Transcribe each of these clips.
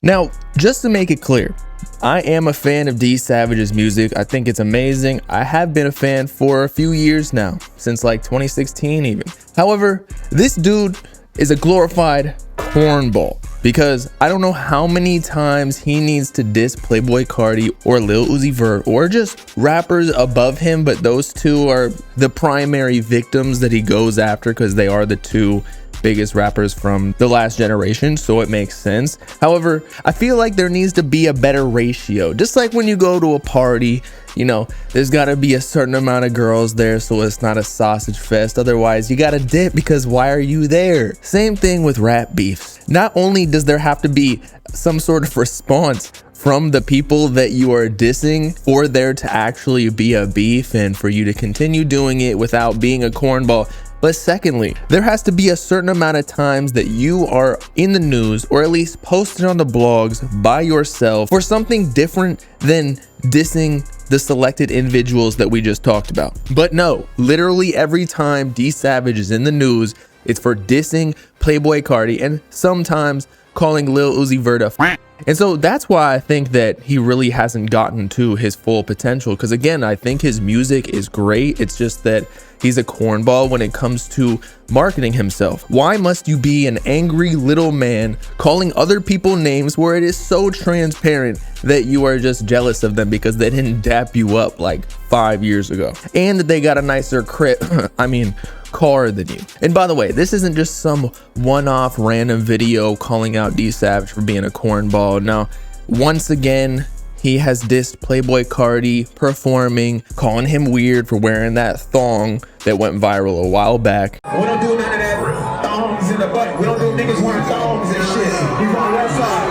Now, just to make it clear, I am a fan of D Savage's music. I think it's amazing. I have been a fan for a few years now, since like 2016 even. However, this dude is a glorified cornball because I don't know how many times he needs to diss Playboi Carti or Lil Uzi Vert or just rappers above him, but those two are the primary victims that he goes after because they are the two biggest rappers from the last generation, so it makes sense. However, I feel like there needs to be a better ratio. Just like when you go to a party, you know, there's got to be a certain amount of girls there so it's not a sausage fest. Otherwise, you got to dip because why are you there? Same thing with rap beefs. Not only does there have to be some sort of response from the people that you are dissing for there to actually be a beef and for you to continue doing it without being a cornball, but secondly, there has to be a certain amount of times that you are in the news or at least posted on the blogs by yourself for something different than dissing the selected individuals that we just talked about. But no, literally every time D Savage is in the news, it's for dissing Playboi Carti and sometimes calling Lil Uzi Vert a and so that's why I think that he really hasn't gotten to his full potential, because again, I think his music is great. It's just that he's a cornball when it comes to marketing himself. Why must you be an angry little man calling other people names where it is so transparent that you are just jealous of them because they didn't dap you up like 5 years ago and they got a nicer car than you? And by the way, this isn't just some one-off random video calling out D Savage for being a cornball. Now, once again, he has dissed Playboi Carti performing, calling him weird for wearing that thong that went viral a while back. We don't do none of that thongs in the butt. We don't do niggas wearing thongs and shit. He's on that side.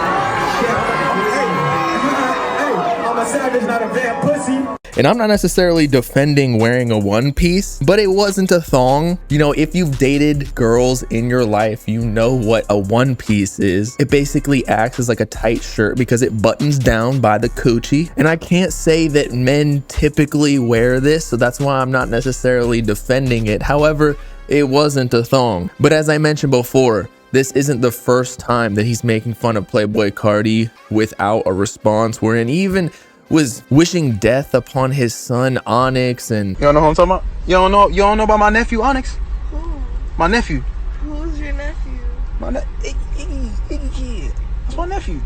Hey, I'm a savage, not a vamp pussy. And I'm not necessarily defending wearing a one piece, but it wasn't a thong. You know, if you've dated girls in your life, you know what a one piece is. It basically acts as like a tight shirt because it buttons down by the coochie. And I can't say that men typically wear this, so that's why I'm not necessarily defending it. However, it wasn't a thong. But as I mentioned before, this isn't the first time that he's making fun of Playboi Carti without a response, wherein he even was wishing death upon his son Onyx. And you don't know who I'm talking about? You don't know about my nephew Onyx? Who? My nephew. Who's your nephew? My Iggy kid. That's my nephew.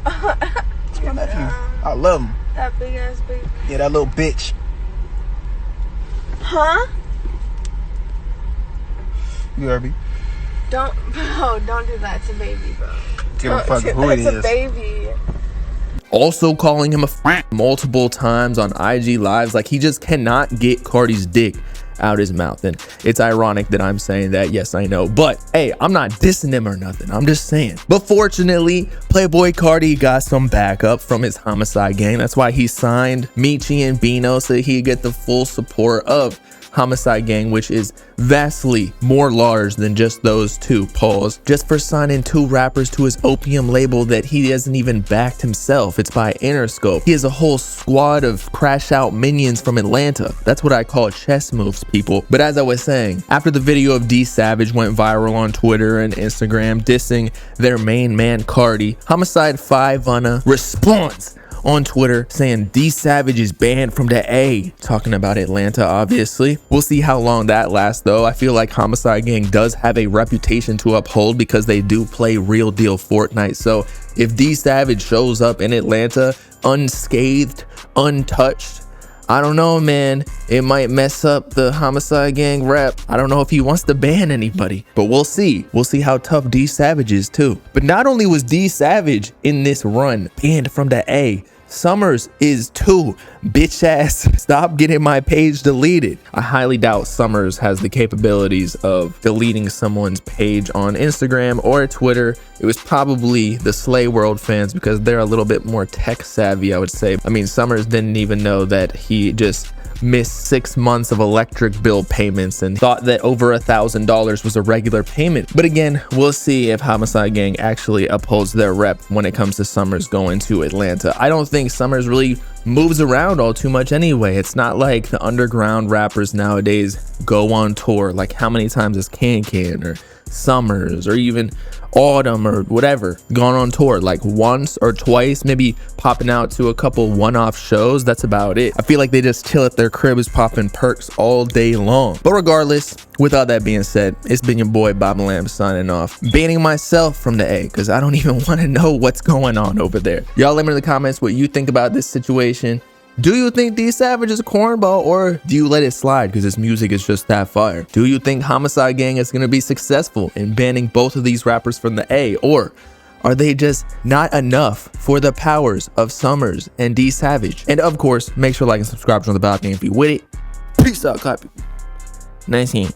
That's my nephew. I love him. That big ass baby. Yeah, that little bitch. Huh? You heard me? Don't do that to baby, bro. Give a fuck who it is. It's a baby. Also calling him a multiple times on IG lives. Like, he just cannot get Carti's dick out his mouth. And it's ironic that I'm saying that. Yes, I know, but hey, I'm not dissing him or nothing. I'm just saying. But fortunately, Playboi Carti got some backup from his Homicide gang. That's why he signed Michi and Bino so he'd get the full support of Homicide gang, which is vastly more large than just those two. Pause. Just for signing 2 rappers to his Opium label that he hasn't even backed himself. It's by Interscope. He has a whole squad of crash out minions from Atlanta. That's what I call chess moves, people. But as I was saying, after the video of D Savage went viral on Twitter and Instagram dissing their main man Carti, Homicide 5 on a response on Twitter saying D Savage is banned from the A, talking about Atlanta, obviously. We'll see how long that lasts though. I feel like Homicide gang does have a reputation to uphold because they do play real deal Fortnite. So if D Savage shows up in Atlanta unscathed, untouched, I don't know, man. It might mess up the Homicide gang rep. I don't know if he wants to ban anybody, but we'll see. We'll see how tough D Savage is too. But not only was D Savage in this run banned from the A, Summrs is too. Bitch ass, stop getting my page deleted. I highly doubt Summrs has the capabilities of deleting someone's page on Instagram or Twitter. It was probably the Slay World fans because they're a little bit more tech savvy, I would say. I mean, Summrs didn't even know that he just missed 6 months of electric bill payments and thought that over $1,000 was a regular payment. But again, we'll see if Homicide gang actually upholds their rep when it comes to Summrs going to Atlanta. I don't think Summrs really moves around all too much anyway. It's not like the underground rappers nowadays go on tour. Like, how many times has Can or Summrs or even Autumn or whatever, gone on tour like once or twice, maybe popping out to a couple one-off shows. That's about it. I feel like they just chill at their cribs popping perks all day long. But regardless, with all that being said, it's been your boy bobbalam signing off, banning myself from the A because I don't even want to know what's going on over there. Y'all let me know in the comments what you think about this situation. Do you think D Savage is a cornball, or do you let it slide because his music is just that fire? Do you think Homicide Gang is going to be successful in banning both of these rappers from the A, or are they just not enough for the powers of Summrs and D Savage? And of course, make sure to like and subscribe on the balcony if you with it. Peace out, clap. Nice hand.